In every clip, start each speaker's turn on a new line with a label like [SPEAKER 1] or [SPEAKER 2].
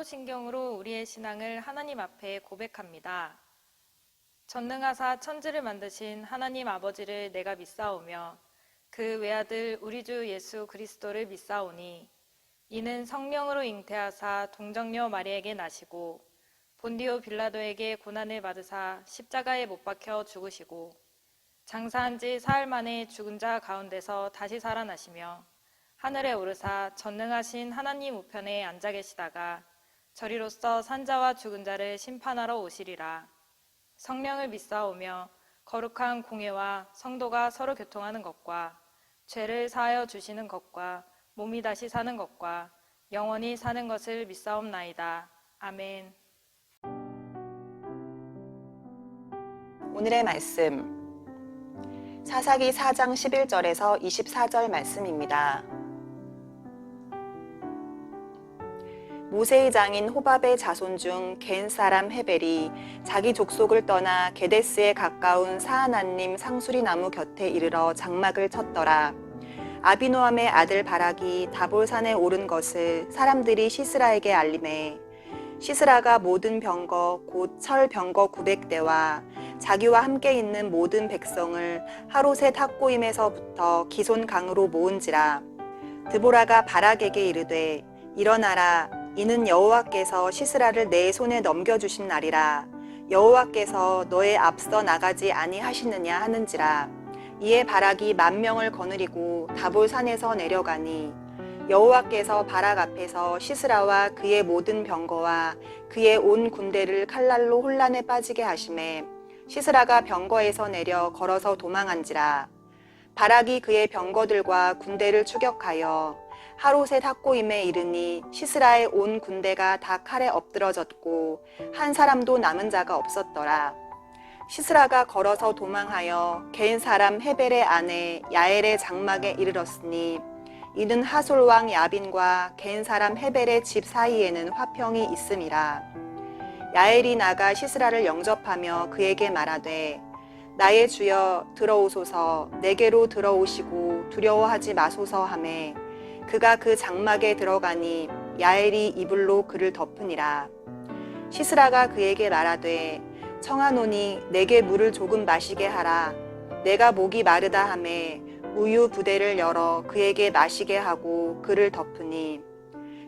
[SPEAKER 1] 사도신경으로 우리의 신앙을 하나님 앞에 고백합니다. 전능하사 천지를 만드신 하나님 아버지를 내가 믿사오며 그 외아들 우리 주 예수 그리스도를 믿사오니 이는 성령으로 잉태하사 동정녀 마리에게 나시고 본디오 빌라도에게 고난을 받으사 십자가에 못 박혀 죽으시고 장사한 지 사흘 만에 죽은 자 가운데서 다시 살아나시며 하늘에 오르사 전능하신 하나님 우편에 앉아 계시다가 저리로서 산자와 죽은 자를 심판하러 오시리라. 성령을 믿사오며 거룩한 공회와 성도가 서로 교통하는 것과 죄를 사하여 주시는 것과 몸이 다시 사는 것과 영원히 사는 것을 믿사옵나이다. 아멘.
[SPEAKER 2] 오늘의 말씀 사사기 4장 11절에서 24절 말씀입니다. 모세의 장인 호밥의 자손 중 겐 사람 헤벨이 자기 족속을 떠나 게데스에 가까운 사하나님 상수리 나무 곁에 이르러 장막을 쳤더라. 아비노함의 아들 바락이 다볼산에 오른 것을 사람들이 시스라에게 알림해 시스라가 모든 병거 곧 철 병거 900대와 자기와 함께 있는 모든 백성을 하롯의 탁고임에서부터 기손 강으로 모은지라. 드보라가 바락에게 이르되 일어나라. 이는 여호와께서 시스라를 내 손에 넘겨주신 날이라. 여호와께서 너의 앞서 나가지 아니하시느냐 하는지라. 이에 바락이 10,000명을 거느리고 다볼산에서 내려가니 여호와께서 바락 앞에서 시스라와 그의 모든 병거와 그의 온 군대를 칼날로 혼란에 빠지게 하심에 시스라가 병거에서 내려 걸어서 도망한지라. 바락이 그의 병거들과 군대를 추격하여 하롯의 탁고임에 이르니 시스라의 온 군대가 다 칼에 엎드러졌고 한 사람도 남은 자가 없었더라. 시스라가 걸어서 도망하여 겐 사람 헤벨의 아내 야엘의 장막에 이르렀으니 이는 하솔 왕 야빈과 겐 사람 헤벨의 집 사이에는 화평이 있음이라. 야엘이 나가 시스라를 영접하며 그에게 말하되 나의 주여 들어오소서. 내게로 들어오시고 두려워하지 마소서 하매 그가 그 장막에 들어가니 야엘이 이불로 그를 덮으니라. 시스라가 그에게 말하되 청하노니 내게 물을 조금 마시게 하라. 내가 목이 마르다 하매 우유 부대를 열어 그에게 마시게 하고 그를 덮으니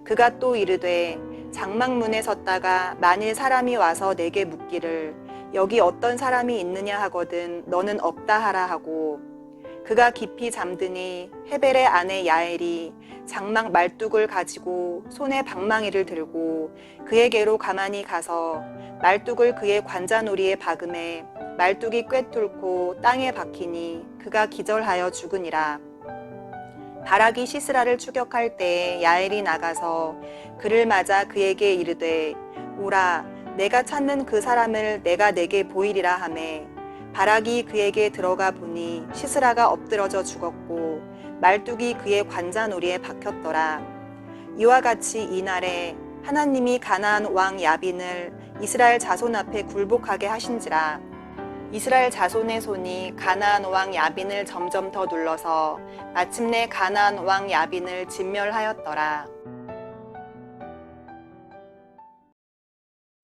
[SPEAKER 2] 그가 또 이르되 장막문에 섰다가 만일 사람이 와서 내게 묻기를 여기 어떤 사람이 있느냐 하거든 너는 없다 하라 하고 그가 깊이 잠드니 헤벨의 아내 야엘이 장막 말뚝을 가지고 손에 방망이를 들고 그에게로 가만히 가서 말뚝을 그의 관자놀이에 박음에 말뚝이 꿰뚫고 땅에 박히니 그가 기절하여 죽으니라. 바락이 시스라를 추격할 때에 야엘이 나가서 그를 맞아 그에게 이르되 오라 내가 찾는 그 사람을 내가 내게 보이리라 하매 바락이 그에게 들어가 보니 시스라가 엎드러져 죽었고 말뚝이 그의 관자놀이에 박혔더라. 이와 같이 이날에 하나님이 가나안 왕 야빈을 이스라엘 자손 앞에 굴복하게 하신지라. 이스라엘 자손의 손이 가나안 왕 야빈을 점점 더 눌러서 마침내 가나안 왕 야빈을 진멸하였더라.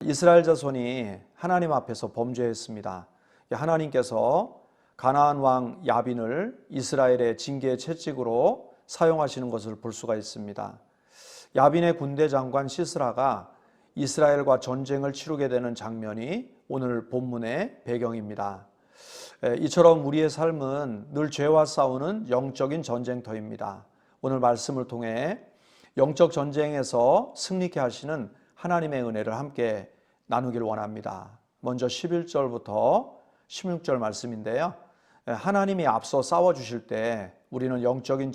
[SPEAKER 3] 이스라엘 자손이 하나님 앞에서 범죄했습니다. 하나님께서 가나안 왕 야빈을 이스라엘의 징계 채찍으로 사용하시는 것을 볼 수가 있습니다. 야빈의 군대 장관 시스라가 이스라엘과 전쟁을 치르게 되는 장면이 오늘 본문의 배경입니다. 이처럼 우리의 삶은 늘 죄와 싸우는 영적인 전쟁터입니다. 오늘 말씀을 통해 영적 전쟁에서 승리케 하시는 하나님의 은혜를 함께 나누길 원합니다. 먼저 11절부터 16절 말씀인데요. 하나님이 앞서 싸워주실 때 우리는 영적인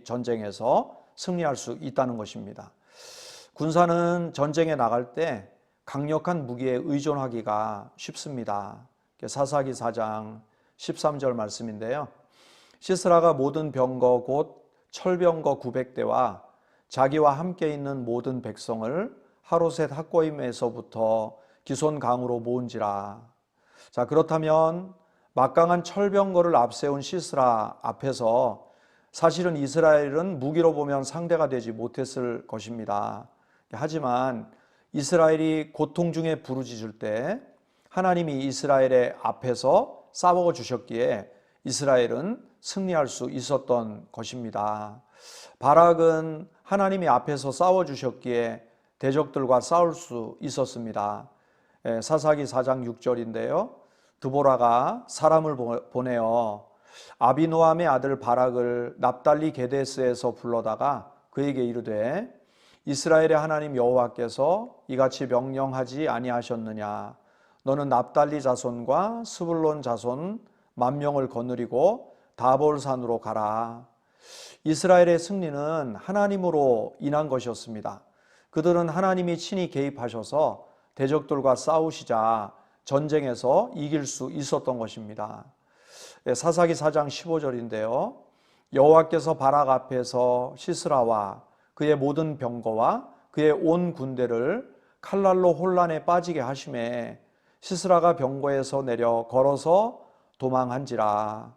[SPEAKER 3] 전쟁에서 승리할 수 있다는 것입니다. 군사는 전쟁에 나갈 때 강력한 무기에 의존하기가 쉽습니다. 사사기 4장 13절 말씀인데요. 시스라가 모든 병거 곧 철병거 900대와 자기와 함께 있는 모든 백성을 하롯의 탁고임에서부터 기손 강으로 모은지라. 자, 그렇다면 막강한 철병거를 앞세운 시스라 앞에서 사실은 이스라엘은 무기로 보면 상대가 되지 못했을 것입니다. 하지만 이스라엘이 고통 중에 부르짖을 때 하나님이 이스라엘의 앞에서 싸워 주셨기에 이스라엘은 승리할 수 있었던 것입니다. 바락은 하나님이 앞에서 싸워 주셨기에 대적들과 싸울 수 있었습니다. 사사기 4장 6절인데요. 드보라가 사람을 보내어 아비노함의 아들 바락을 납달리 게데스에서 불러다가 그에게 이르되 이스라엘의 하나님 여호와께서 이같이 명령하지 아니하셨느냐. 너는 납달리 자손과 스불론 자손 10,000명을 거느리고 다볼산으로 가라. 이스라엘의 승리는 하나님으로 인한 것이었습니다. 그들은 하나님이 친히 개입하셔서 대적들과 싸우시자 전쟁에서 이길 수 있었던 것입니다. 사사기 4장 15절인데요. 여호와께서 바락 앞에서 시스라와 그의 모든 병거와 그의 온 군대를 칼날로 혼란에 빠지게 하심에 시스라가 병거에서 내려 걸어서 도망한지라.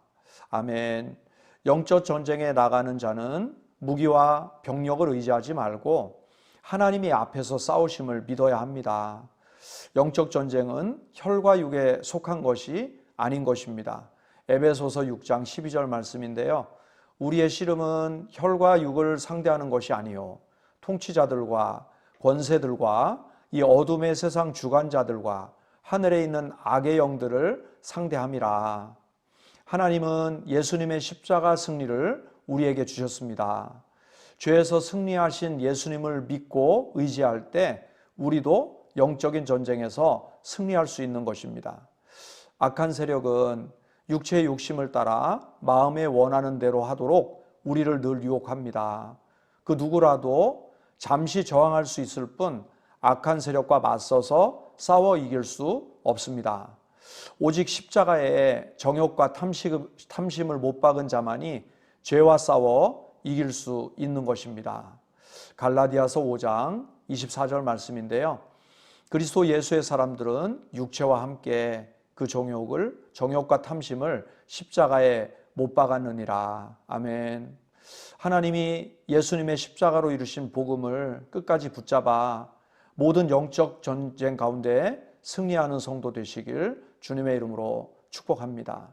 [SPEAKER 3] 아멘. 영적 전쟁에 나가는 자는 무기와 병력을 의지하지 말고 하나님이 앞에서 싸우심을 믿어야 합니다. 영적 전쟁은 혈과 육에 속한 것이 아닌 것입니다. 에베소서 6장 12절 말씀인데요. 우리의 씨름은 혈과 육을 상대하는 것이 아니요 통치자들과 권세들과 이 어둠의 세상 주관자들과 하늘에 있는 악의 영들을 상대함이라. 하나님은 예수님의 십자가 승리를 우리에게 주셨습니다. 죄에서 승리하신 예수님을 믿고 의지할 때 우리도 영적인 전쟁에서 승리할 수 있는 것입니다. 악한 세력은 육체의 욕심을 따라 마음에 원하는 대로 하도록 우리를 늘 유혹합니다. 그 누구라도 잠시 저항할 수 있을 뿐 악한 세력과 맞서서 싸워 이길 수 없습니다. 오직 십자가에 정욕과 탐심을 못 박은 자만이 죄와 싸워 이길 수 있는 것입니다. 갈라디아서 5장 24절 말씀인데요. 그리스도 예수의 사람들은 육체와 함께 그 정욕과 탐심을 십자가에 못 박았느니라. 아멘. 하나님이 예수님의 십자가로 이루신 복음을 끝까지 붙잡아 모든 영적 전쟁 가운데 승리하는 성도 되시길 주님의 이름으로 축복합니다.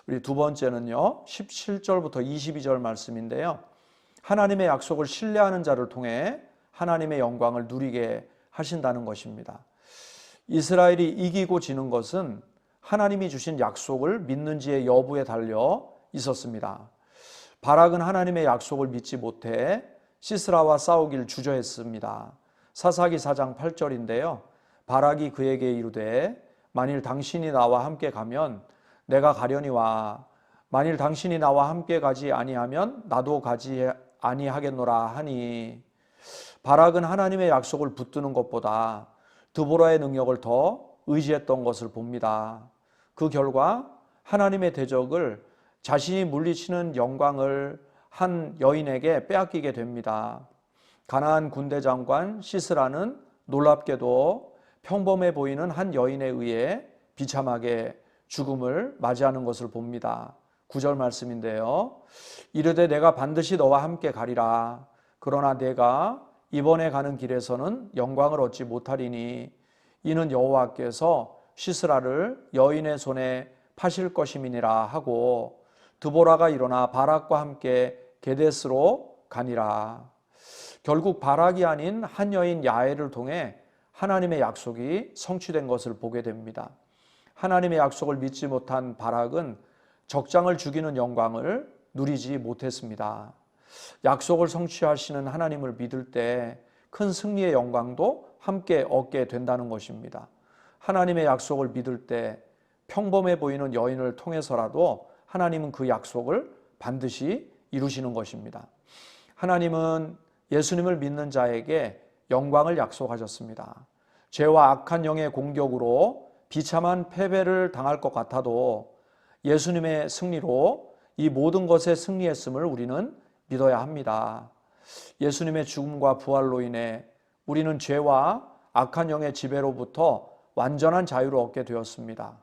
[SPEAKER 3] 우리 두 번째는요, 17절부터 22절 말씀인데요. 하나님의 약속을 신뢰하는 자를 통해 하나님의 영광을 누리게 하신다는 것입니다. 이스라엘이 이기고 지는 것은 하나님이 주신 약속을 믿는지의 여부에 달려 있었습니다. 바락은 하나님의 약속을 믿지 못해 시스라와 싸우길 주저했습니다. 사사기 4장 8절인데요. 바락이 그에게 이르되 만일 당신이 나와 함께 가면 내가 가려니와 만일 당신이 나와 함께 가지 아니하면 나도 가지 아니하겠노라 하니. 바락은 하나님의 약속을 붙드는 것보다 드보라의 능력을 더 의지했던 것을 봅니다. 그 결과 하나님의 대적을 자신이 물리치는 영광을 한 여인에게 빼앗기게 됩니다. 가나안 군대 장관 시스라는 놀랍게도 평범해 보이는 한 여인에 의해 비참하게 죽음을 맞이하는 것을 봅니다. 9절 말씀인데요. 이르되 내가 반드시 너와 함께 가리라. 그러나 내가 이번에 가는 길에서는 영광을 얻지 못하리니 이는 여호와께서 시스라를 여인의 손에 파실 것임이니라 하고 드보라가 일어나 바락과 함께 게데스로 가니라. 결국 바락이 아닌 한 여인 야엘을 통해 하나님의 약속이 성취된 것을 보게 됩니다. 하나님의 약속을 믿지 못한 바락은 적장을 죽이는 영광을 누리지 못했습니다. 약속을 성취하시는 하나님을 믿을 때 큰 승리의 영광도 함께 얻게 된다는 것입니다. 하나님의 약속을 믿을 때 평범해 보이는 여인을 통해서라도 하나님은 그 약속을 반드시 이루시는 것입니다. 하나님은 예수님을 믿는 자에게 영광을 약속하셨습니다. 죄와 악한 영의 공격으로 비참한 패배를 당할 것 같아도 예수님의 승리로 이 모든 것에 승리했음을 우리는 믿어야 합니다. 예수님의 죽음과 부활로 인해 우리는 죄와 악한 영의 지배로부터 완전한 자유를 얻게 되었습니다.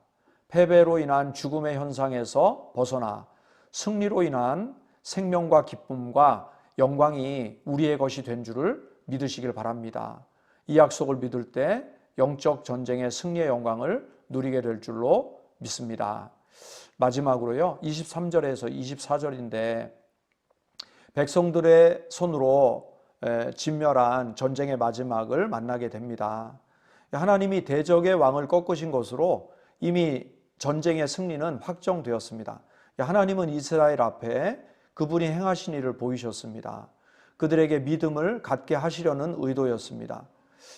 [SPEAKER 3] 패배로 인한 죽음의 현상에서 벗어나 승리로 인한 생명과 기쁨과 영광이 우리의 것이 된 줄을 믿으시길 바랍니다. 이 약속을 믿을 때 영적 전쟁의 승리의 영광을 누리게 될 줄로 믿습니다. 마지막으로요, 23절에서 24절인데 백성들의 손으로 진멸한 전쟁의 마지막을 만나게 됩니다. 하나님이 대적의 왕을 꺾으신 것으로 이미 전쟁의 승리는 확정되었습니다. 하나님은 이스라엘 앞에 그분이 행하신 일을 보이셨습니다. 그들에게 믿음을 갖게 하시려는 의도였습니다.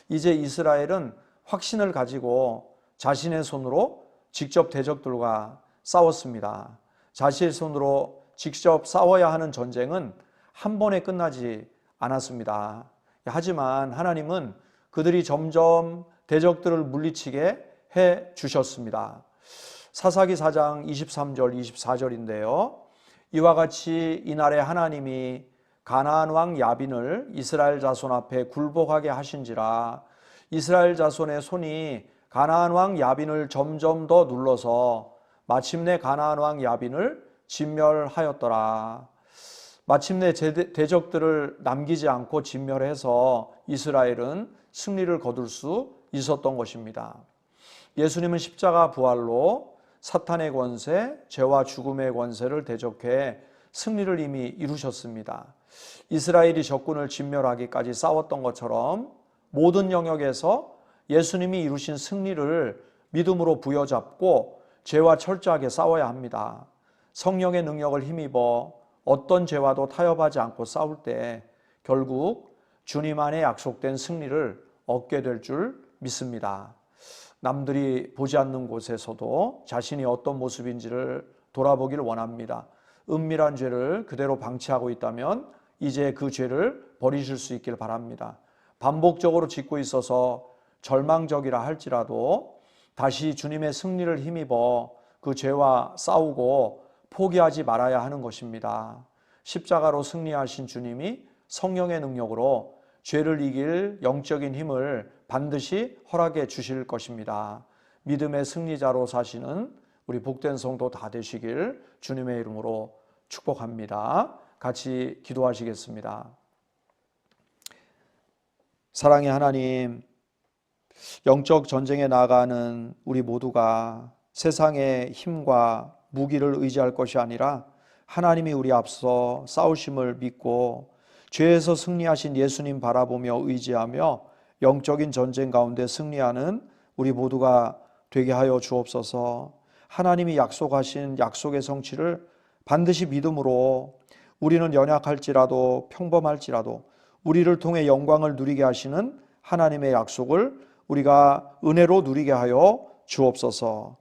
[SPEAKER 3] 이제 이스라엘은 확신을 가지고 자신의 손으로 직접 대적들과 싸웠습니다. 자신의 손으로 직접 싸워야 하는 전쟁은 한 번에 끝나지 않았습니다. 하지만 하나님은 그들이 점점 대적들을 물리치게 해 주셨습니다. 사사기 4장 23절 24절인데요. 이와 같이 이날에 하나님이 가나안 왕 야빈을 이스라엘 자손 앞에 굴복하게 하신지라 이스라엘 자손의 손이 가나안 왕 야빈을 점점 더 눌러서 마침내 가나안 왕 야빈을 진멸하였더라. 마침내 대적들을 남기지 않고 진멸해서 이스라엘은 승리를 거둘 수 있었던 것입니다. 예수님은 십자가 부활로 사탄의 권세, 죄와 죽음의 권세를 대적해 승리를 이미 이루셨습니다. 이스라엘이 적군을 진멸하기까지 싸웠던 것처럼 모든 영역에서 예수님이 이루신 승리를 믿음으로 부여잡고 죄와 철저하게 싸워야 합니다. 성령의 능력을 힘입어 어떤 죄와도 타협하지 않고 싸울 때 결국 주님 안에 약속된 승리를 얻게 될 줄 믿습니다. 남들이 보지 않는 곳에서도 자신이 어떤 모습인지를 돌아보기를 원합니다. 은밀한 죄를 그대로 방치하고 있다면 이제 그 죄를 버리실 수 있길 바랍니다. 반복적으로 짓고 있어서 절망적이라 할지라도 다시 주님의 승리를 힘입어 그 죄와 싸우고 포기하지 말아야 하는 것입니다. 십자가로 승리하신 주님이 성령의 능력으로 죄를 이길 영적인 힘을 반드시 허락해 주실 것입니다. 믿음의 승리자로 사시는 우리 복된 성도 다 되시길 주님의 이름으로 축복합니다. 같이 기도하시겠습니다. 사랑의 하나님, 영적 전쟁에 나아가는 우리 모두가 세상의 힘과 무기를 의지할 것이 아니라 하나님이 우리 앞서 싸우심을 믿고 죄에서 승리하신 예수님 바라보며 의지하며 영적인 전쟁 가운데 승리하는 우리 모두가 되게 하여 주옵소서. 하나님이 약속하신 약속의 성취를 반드시 믿음으로 우리는 연약할지라도 평범할지라도 우리를 통해 영광을 누리게 하시는 하나님의 약속을 우리가 은혜로 누리게 하여 주옵소서.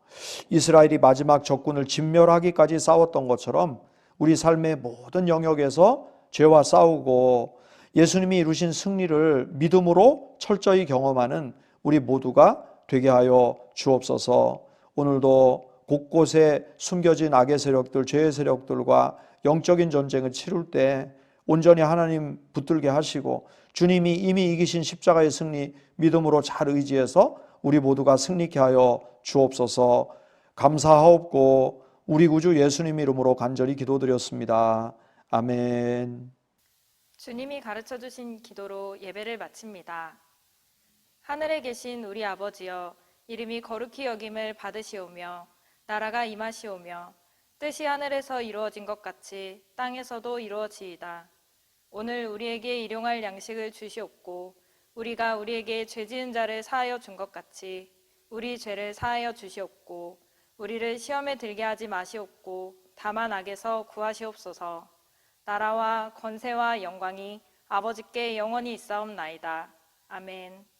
[SPEAKER 3] 이스라엘이 마지막 적군을 진멸하기까지 싸웠던 것처럼 우리 삶의 모든 영역에서 죄와 싸우고 예수님이 이루신 승리를 믿음으로 철저히 경험하는 우리 모두가 되게 하여 주옵소서. 오늘도 곳곳에 숨겨진 악의 세력들, 죄의 세력들과 영적인 전쟁을 치룰 때 온전히 하나님 붙들게 하시고 주님이 이미 이기신 십자가의 승리 믿음으로 잘 의지해서 우리 모두가 승리케 하여 주옵소서. 감사하옵고 우리 구주 예수님 이름으로 간절히 기도드렸습니다. 아멘.
[SPEAKER 1] 주님이 가르쳐 주신 기도로 예배를 마칩니다. 하늘에 계신 우리 아버지여, 이름이 거룩히 여김을 받으시오며 나라가 임하시오며 뜻이 하늘에서 이루어진 것 같이 땅에서도 이루어지이다. 오늘 우리에게 일용할 양식을 주시옵고 우리가 우리에게 죄 지은 자를 사하여 준 것 같이 우리 죄를 사하여 주시옵고 우리를 시험에 들게 하지 마시옵고 다만 악에서 구하시옵소서. 나라와 권세와 영광이 아버지께 영원히 있사옵나이다. 아멘.